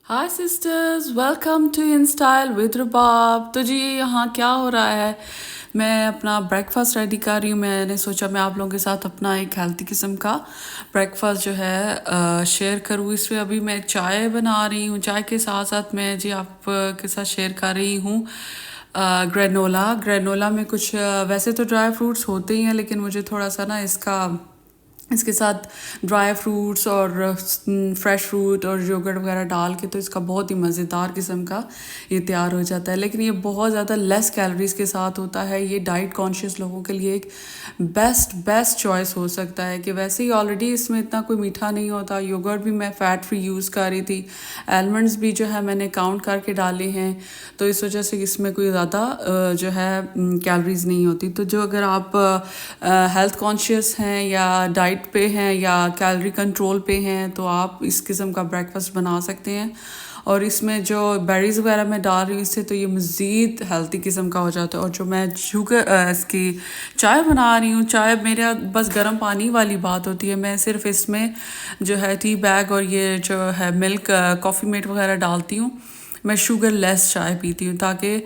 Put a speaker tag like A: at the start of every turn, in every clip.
A: Hi sisters, welcome to in style with Rubab. तो जी यहाँ क्या हो रहा है, मैं अपना ब्रेकफास्ट रेडी कर रही हूँ। मैंने सोचा मैं आप लोगों के साथ अपना एक हेल्थी किस्म का ब्रेकफास्ट जो है शेयर करूँ। इसमें अभी मैं चाय बना रही हूँ। चाय के साथ साथ मैं जी आप के साथ शेयर कर रही हूँ ग्रेनोला। ग्रेनोला में कुछ वैसे तो ड्राई फ्रूट्स होते ही हैं, लेकिन मुझे थोड़ा सा ना इसके साथ ड्राई फ्रूट्स और फ्रेश फ्रूट और योगर्ट वगैरह डाल के तो इसका बहुत ही मज़ेदार किस्म का ये तैयार हो जाता है। लेकिन ये बहुत ज़्यादा लेस कैलोरीज के साथ होता है। ये डाइट कॉन्शियस लोगों के लिए एक बेस्ट चॉइस हो सकता है कि वैसे ही ऑलरेडी इसमें इतना कोई मीठा नहीं होता। योगर्ट भी मैं फ़ैट फ्री यूज़ कर रही थी। आलमंड्स भी जो है मैंने काउंट करके डाले हैं, तो इस वजह से इसमें कोई ज़्यादा जो है कैलोरीज नहीं होती। तो जो अगर आप हेल्थ कॉन्शियस हैं या डाइट पे हैं या कैलोरी कंट्रोल पे हैं, तो आप इस किस्म का ब्रेकफास्ट बना सकते हैं। और इसमें जो बेरीज़ वगैरह मैं डाल रही हूँ इससे तो ये मज़ीद हेल्थी किस्म का हो जाता है। और जो मैं शुगर इसकी चाय बना रही हूँ, चाय मेरा बस गर्म पानी वाली बात होती है। मैं सिर्फ इसमें जो है टी बैग और ये जो है मिल्क कॉफ़ी मेट वगैरह डालती हूँ। मैं शुगर लेस चाय पीती हूँ ताकि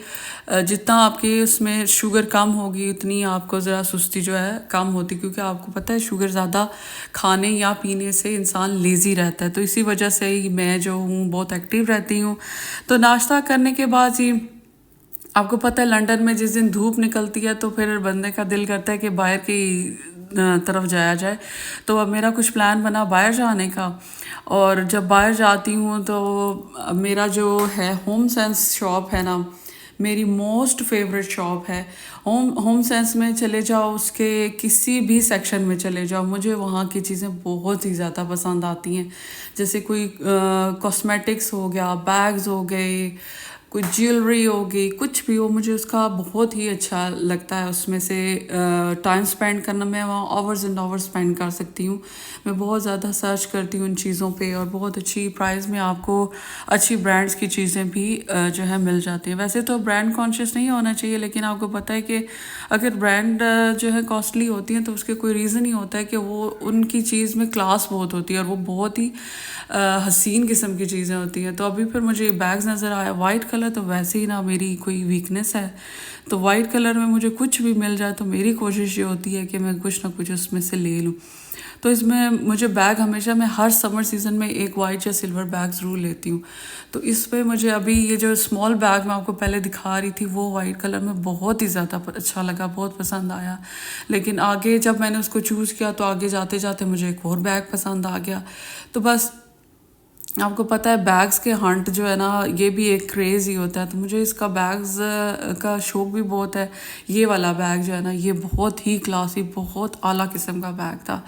A: जितना आपके उसमें शुगर कम होगी उतनी आपको ज़रा सुस्ती जो है कम होती, क्योंकि आपको पता है शुगर ज़्यादा खाने या पीने से इंसान लेज़ी रहता है। तो इसी वजह से ही मैं जो हूँ बहुत एक्टिव रहती हूँ। तो नाश्ता करने के बाद ही आपको पता है लंदन में जिस दिन धूप निकलती है तो फिर बंदे का दिल करता है कि बाहर की तरफ जाया जाए। तो अब मेरा कुछ प्लान बना बाहर जाने का। और जब बाहर जाती हूँ तो मेरा जो है होम सेंस शॉप है ना, मेरी मोस्ट फेवरेट शॉप है। होम सेंस में चले जाओ, उसके किसी भी सेक्शन में चले जाओ, मुझे वहाँ की चीज़ें बहुत ही ज़्यादा पसंद आती हैं। जैसे कोई कॉस्मेटिक्स हो गया, बैग्स हो गए, कुछ ज्वेलरी हो गई, कुछ भी हो, मुझे उसका बहुत ही अच्छा लगता है। उसमें से टाइम स्पेंड करना, मैं वहाँ आवर्स एंड आवर्स स्पेंड कर सकती हूँ। मैं बहुत ज़्यादा सर्च करती हूँ उन चीज़ों पे और बहुत अच्छी प्राइस में आपको अच्छी ब्रांड्स की चीज़ें भी जो है मिल जाती हैं। वैसे तो ब्रांड कॉन्शियस नहीं होना चाहिए, लेकिन आपको पता है कि अगर ब्रांड जो है कॉस्टली होती हैं तो उसके कोई रीज़न ही होता है कि वो उनकी चीज़ में क्लास बहुत होती है और वो बहुत ही हसीन किस्म की चीज़ें होती हैं। तो अभी फिर मुझे बैग्स नज़र आया वाइट कलर, तो वैसे ही ना मेरी कोई वीकनेस है, तो वाइट कलर में मुझे कुछ भी मिल जाए तो मेरी कोशिश ये होती है कि मैं कुछ ना कुछ उसमें से ले लूँ। तो इसमें मुझे बैग हमेशा, मैं हर समर सीज़न में एक वाइट या सिल्वर बैग ज़रूर लेती हूँ। तो इस पे मुझे अभी ये जो स्मॉल बैग मैं आपको पहले दिखा रही थी वो वाइट कलर में बहुत ही ज़्यादा अच्छा लगा, बहुत पसंद आया। लेकिन आगे जब मैंने उसको चूज़ किया तो आगे जाते जाते मुझे एक और बैग पसंद आ गया। तो बस आपको पता है बैग्स के हंट जो है ना, ये भी एक क्रेज़ ही होता है। तो मुझे इसका बैग्स का शौक भी बहुत है। ये वाला बैग जो है ना, ये बहुत ही क्लासी, बहुत आला किस्म का बैग था।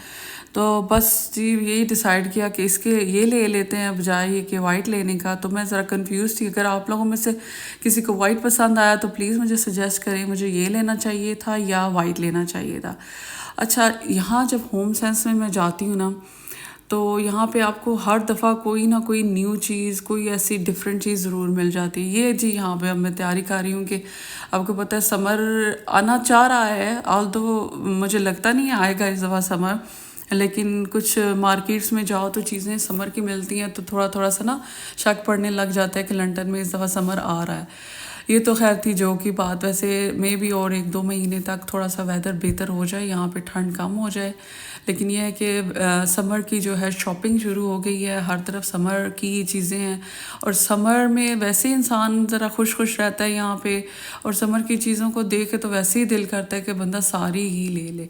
A: तो बस जी यही डिसाइड किया कि इसके ये ले लेते हैं बजाय ये कि वाइट लेने का। तो मैं ज़रा कंफ्यूज थी। अगर आप लोगों में से किसी को वाइट पसंद आया तो प्लीज़ मुझे सजेस्ट करें, मुझे ये लेना चाहिए था या वाइट लेना चाहिए था। अच्छा, यहाँ जब होम सेंस में मैं जाती हूँ ना, तो यहाँ पे आपको हर दफ़ा कोई ना कोई न्यू चीज़, कोई ऐसी डिफरेंट चीज़ ज़रूर मिल जाती है। ये जी यहाँ पे अब मैं तैयारी कर रही हूँ कि आपको पता है समर आना चाह रहा है, ऑल तो मुझे लगता नहीं आएगा इस दफ़ा समर, लेकिन कुछ मार्केट्स में जाओ तो चीज़ें समर की मिलती हैं, तो थोड़ा थोड़ा सा ना शक पड़ने लग जाता है कि लंदन में इस दफ़ा समर आ रहा है। ये तो खैर थी जो की बात। वैसे मे भी और 1-2 महीने तक थोड़ा सा वेदर बेहतर हो जाए, यहाँ पे ठंड कम हो जाए। लेकिन यह है कि समर की जो है शॉपिंग शुरू हो गई है, हर तरफ समर की चीज़ें हैं। और समर में वैसे इंसान ज़रा खुश खुश रहता है यहाँ पे, और समर की चीज़ों को देख के तो वैसे ही दिल करता है कि बंदा सारी ही ले ले।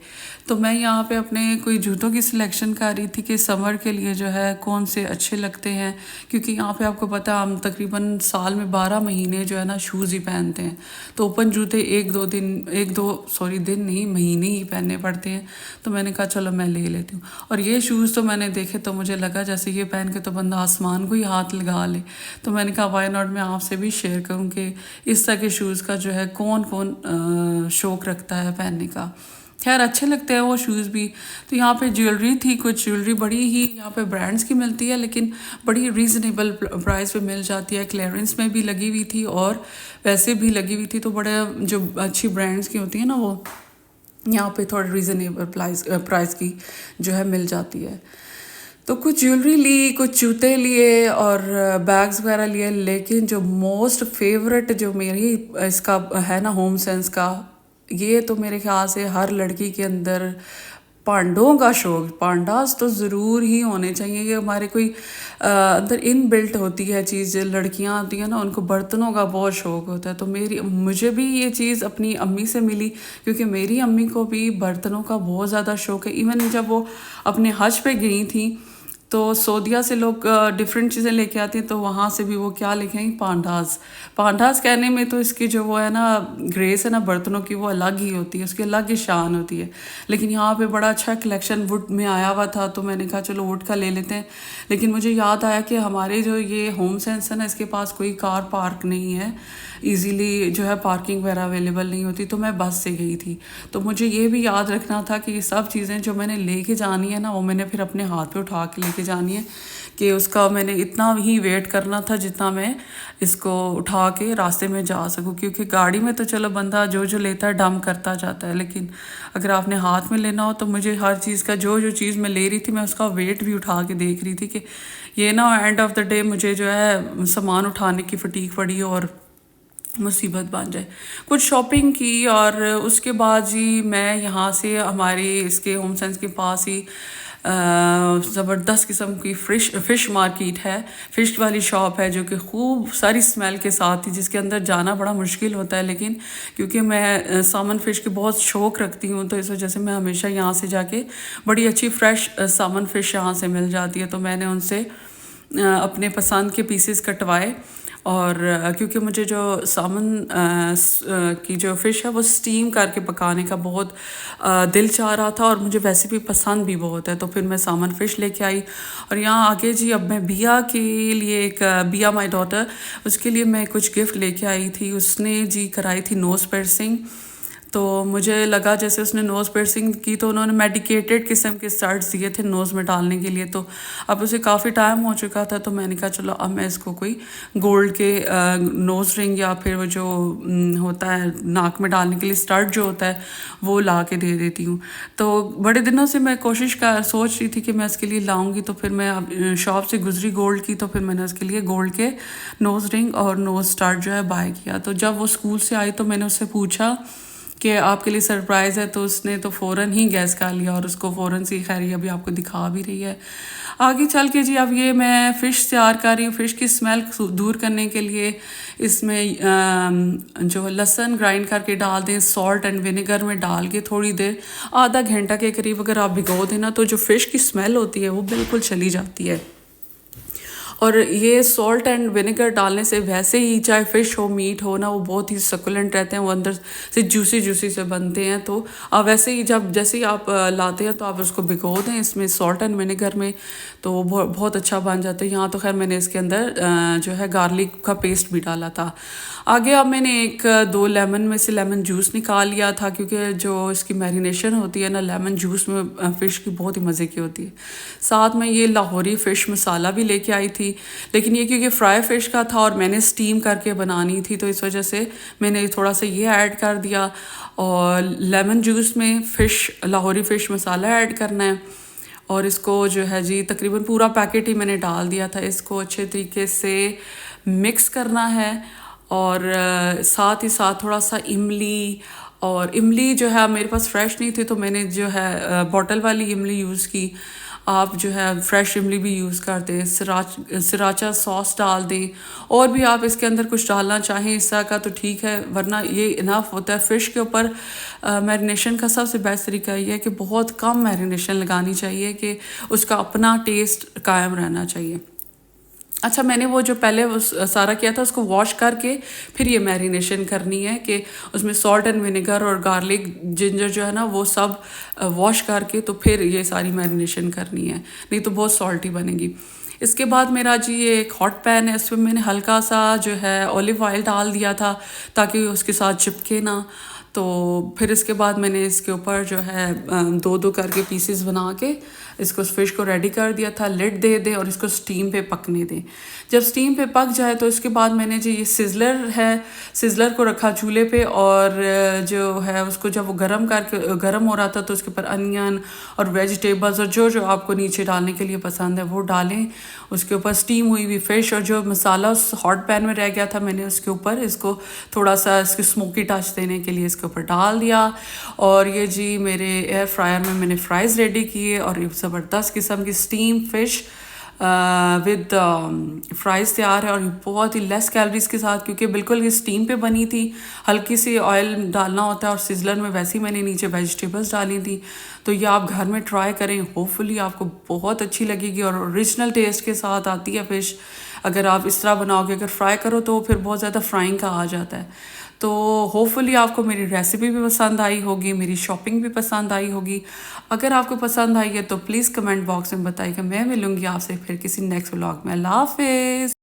A: तो मैं यहाँ पे अपने कोई जूतों की सिलेक्शन कर रही थी कि समर के लिए जो है कौन से अच्छे लगते हैं, क्योंकि यहाँ पे आपको पता है हम तकरीबन साल में 12 महीने जो है ना शूज़ ही पहनते हैं। तो ओपन जूते दिन नहीं, महीने ही पहनने पड़ते हैं। तो मैंने कहा चलो मैं ले लेती हूँ। और ये शूज़ तो मैंने देखे तो मुझे लगा जैसे ये पहन के तो बंदा आसमान को ही हाथ लगा ले। तो मैंने कहा वाई नॉट, मैं आपसे भी शेयर करूँ कि इस तरह के शूज़ का जो है कौन कौन शौक़ रखता है पहनने का। खैर अच्छे लगते हैं वो शूज़ भी। तो यहाँ पे ज्वेलरी थी, कुछ ज्वेलरी बड़ी ही यहाँ पे ब्रांड्स की मिलती है, लेकिन बड़ी रीज़नेबल प्राइस पे मिल जाती है। क्लियरेंस में भी लगी हुई थी और वैसे भी लगी हुई थी। तो बड़े जो अच्छी ब्रांड्स की होती है ना, वो यहाँ पे थोड़ी रीज़नेबल प्राइस की जो है मिल जाती है। तो कुछ ज्वेलरी ली, कुछ जूते लिए और बैग्स वगैरह लिए, लेकिन जो मोस्ट फेवरेट जो मेरी इसका है ना होम सेंस का, ये तो मेरे ख्याल से हर लड़की के अंदर पांडों का शौक, पांडास तो ज़रूर ही होने चाहिए। ये हमारे कोई अंदर इन बिल्ट होती है चीज़। लड़कियां आती हैं ना, उनको बर्तनों का बहुत शौक होता है। तो मुझे भी ये चीज़ अपनी अम्मी से मिली, क्योंकि मेरी अम्मी को भी बर्तनों का बहुत ज़्यादा शौक है। इवन जब वो अपने हज पे गई थी, तो सऊदीया से लोग डिफरेंट चीज़ें लेके आती हैं, तो वहाँ से भी वो क्या लेके आई, पांडास। पांडास कहने में तो इसकी जो वो है ना ग्रेस है ना बर्तनों की, वो अलग ही होती है, उसकी अलग ही शान होती है। लेकिन यहाँ पे बड़ा अच्छा कलेक्शन वुड में आया हुआ था, तो मैंने कहा चलो वुड का ले लेते हैं। लेकिन मुझे याद आया कि हमारे जो ये होम सेंस है ना, इसके पास कोई कार पार्क नहीं है, इजीली जो है पार्किंग वगैरह अवेलेबल नहीं होती, तो मैं बस से गई थी। तो मुझे ये भी याद रखना था कि ये सब चीज़ें जो मैंने लेके जानी है ना, वो मैंने फिर अपने हाथ पे उठा के लेके जानी है, कि उसका मैंने इतना ही वेट करना था जितना मैं इसको उठा के रास्ते में जा सकूँ। क्योंकि गाड़ी में तो चलो बंदा जो जो लेता है डम करता जाता है, लेकिन अगर आपने हाथ में लेना हो तो मुझे हर चीज़ का जो जो चीज़ मैं ले रही थी, मैं उसका वेट भी उठा के देख रही थी कि ये ना एंड ऑफ द डे मुझे जो है सामान उठाने की फटीक पड़ी और मुसीबत बन जाए। कुछ शॉपिंग की और उसके बाद जी मैं यहाँ से हमारे इसके होम सेंस के पास ही ज़बरदस्त किस्म की फ़िश मार्केट है, फ़िश वाली शॉप है, जो कि खूब सारी स्मेल के साथ थी, जिसके अंदर जाना बड़ा मुश्किल होता है। लेकिन क्योंकि मैं सामन फ़िश की बहुत शौक़ रखती हूँ, तो इस वजह से मैं हमेशा यहाँ से जाके बड़ी अच्छी फ़्रेश सामन फ़िश यहाँ से मिल जाती है। तो मैंने उनसे अपने पसंद के पीसेस कटवाए। और क्योंकि मुझे जो सामन की जो फ़िश है वो स्टीम करके पकाने का बहुत दिल चाह रहा था, और मुझे वैसे भी पसंद भी बहुत है। तो फिर मैं सामन फ़िश लेके आई। और यहाँ आगे जी अब मैं बिया के लिए एक बिया माई डॉटर, उसके लिए मैं कुछ गिफ्ट लेके आई थी। उसने जी कराई थी नोज़ पियर्सिंग। तो मुझे लगा जैसे उसने नोज़ पियर्सिंग की, तो उन्होंने मेडिकेटेड किस्म के स्टड्स दिए थे नोज़ में डालने के लिए। तो अब उसे काफ़ी टाइम हो चुका था, तो मैंने कहा चलो अब मैं इसको कोई गोल्ड के नोज़ रिंग या फिर वो जो होता है नाक में डालने के लिए स्टड जो होता है, वो ला के दे देती हूँ। तो बड़े दिनों से मैं सोच रही थी कि मैं इसके लिए लाऊंगी। तो फिर मैं शॉप से गुजरी गोल्ड की, तो फिर मैंने उसके लिए गोल्ड के नोज़ रिंग और नोज़ स्टड जो है बाय किया। तो जब वो स्कूल से आई, तो मैंने उससे पूछा कि आपके लिए सरप्राइज़ है, तो उसने तो फ़ौरन ही गैस कर लिया, और उसको फ़ौरन से खैर ये अभी आपको दिखा भी रही है। आगे चल के जी अब ये मैं फ़िश तैयार कर रही हूँ। फ़िश की स्मेल दूर करने के लिए इसमें जो लहसुन ग्राइंड करके डाल दें, सॉल्ट एंड विनेगर में डाल के थोड़ी देर, आधा घंटा के करीब अगर आप भिगो दें ना, तो जो फ़िश की स्मेल होती है वो बिल्कुल चली जाती है। और ये सॉल्ट एंड विनेगर डालने से वैसे ही चाहे फ़िश हो मीट हो ना, वो बहुत ही सकुलेंट रहते हैं, वो अंदर से जूसी जूसी से बनते हैं। तो वैसे ही जैसे ही आप लाते हैं, तो आप उसको भिगो दें इसमें सॉल्ट एंड विनेगर में, तो वो बहुत अच्छा बन जाता है। यहाँ तो खैर मैंने इसके अंदर जो है गार्लिक का पेस्ट भी डाला था। आगे अब मैंने 1-2 लेमन में से लेमन जूस निकाल लिया था, क्योंकि जो इसकी मैरिनेशन होती है ना लेमन जूस में, फ़िश की बहुत ही मज़े की होती है। साथ में ये लाहौरी फ़िश मसाला भी लेके आई थी, लेकिन ये क्योंकि फ्राई फ़िश का था और मैंने स्टीम करके बनानी थी, तो इस वजह से मैंने थोड़ा सा ये ऐड कर दिया। और लेमन जूस में लाहौरी फ़िश मसाला ऐड करना है, और इसको जो है जी तकरीबन पूरा पैकेट ही मैंने डाल दिया था। इसको अच्छे तरीके से मिक्स करना है, और साथ ही साथ थोड़ा सा इमली जो है मेरे पास फ्रेश नहीं थी, तो मैंने जो है बॉटल वाली इमली यूज़ की। आप जो है फ्रेश इमली भी यूज़ करते हैं। सराचा सॉस डाल दें, और भी आप इसके अंदर कुछ डालना चाहें इसका का तो ठीक है, वरना ये इनफ होता है। फ़िश के ऊपर मैरिनेशन का सबसे बेस्ट तरीका ये है कि बहुत कम मैरिनेशन लगानी चाहिए, कि उसका अपना टेस्ट कायम रहना चाहिए। अच्छा, मैंने वो जो पहले वो सारा किया था, उसको वॉश करके फिर ये मैरिनेशन करनी है, कि उसमें सॉल्ट एंड विनेगर और गार्लिक जिंजर जो है ना, वो सब वॉश करके तो फिर ये सारी मैरिनेशन करनी है, नहीं तो बहुत सॉल्टी बनेगी। इसके बाद मेरा जी ये एक हॉट पैन है, इसमें मैंने हल्का सा जो है ऑलिव ऑयल डाल दिया था, ताकि उसके साथ चिपके ना। तो फिर इसके बाद मैंने इसके ऊपर जो है 2-2 करके पीसेस बना के इसको फिश को रेडी कर दिया था। लिड दे दें और इसको स्टीम पे पकने दें। जब स्टीम पे पक जाए तो इसके बाद मैंने जो ये सिजलर है, सिजलर को रखा चूल्हे पे और जो है उसको जब वो गर्म हो रहा था तो उसके ऊपर अनियन और वेजिटेबल्स और जो जो आपको नीचे डालने के लिए पसंद है वो डालें। उसके ऊपर स्टीम हुई हुई फिश और जो मसाला उस हॉट पैन में रह गया था मैंने उसके ऊपर इसको थोड़ा सा इसकी स्मोकी टच देने के लिए इसके ऊपर डाल दिया। और ये जी मेरे एयर फ्रायर में मैंने फ्राइज़ रेडी किए और ये ज़बरदस्त किस्म की स्टीम फिश विद फ्राइज़ तैयार है। और ये बहुत ही लेस कैलोरीज के साथ, क्योंकि बिल्कुल ये स्टीम पे बनी थी, हल्की सी ऑयल डालना होता है और सिजलर में वैसे ही मैंने नीचे वेजिटेबल्स डाली थी। तो ये आप घर में ट्राई करें, होपफुली आपको बहुत अच्छी लगेगी और ओरिजिनल टेस्ट के साथ आती है फ़िश। अगर आप इस तरह बनाओगे, अगर फ्राई करो तो फिर बहुत ज़्यादा फ्राइंग का आ जाता है। तो होपफुली आपको मेरी रेसिपी भी पसंद आई होगी, मेरी शॉपिंग भी पसंद आई होगी। अगर आपको पसंद आई है तो प्लीज़ कमेंट बॉक्स में बताइएगा। मैं मिलूँगी आपसे फिर किसी नेक्स्ट व्लॉग में। अल्लाह हाफिज़।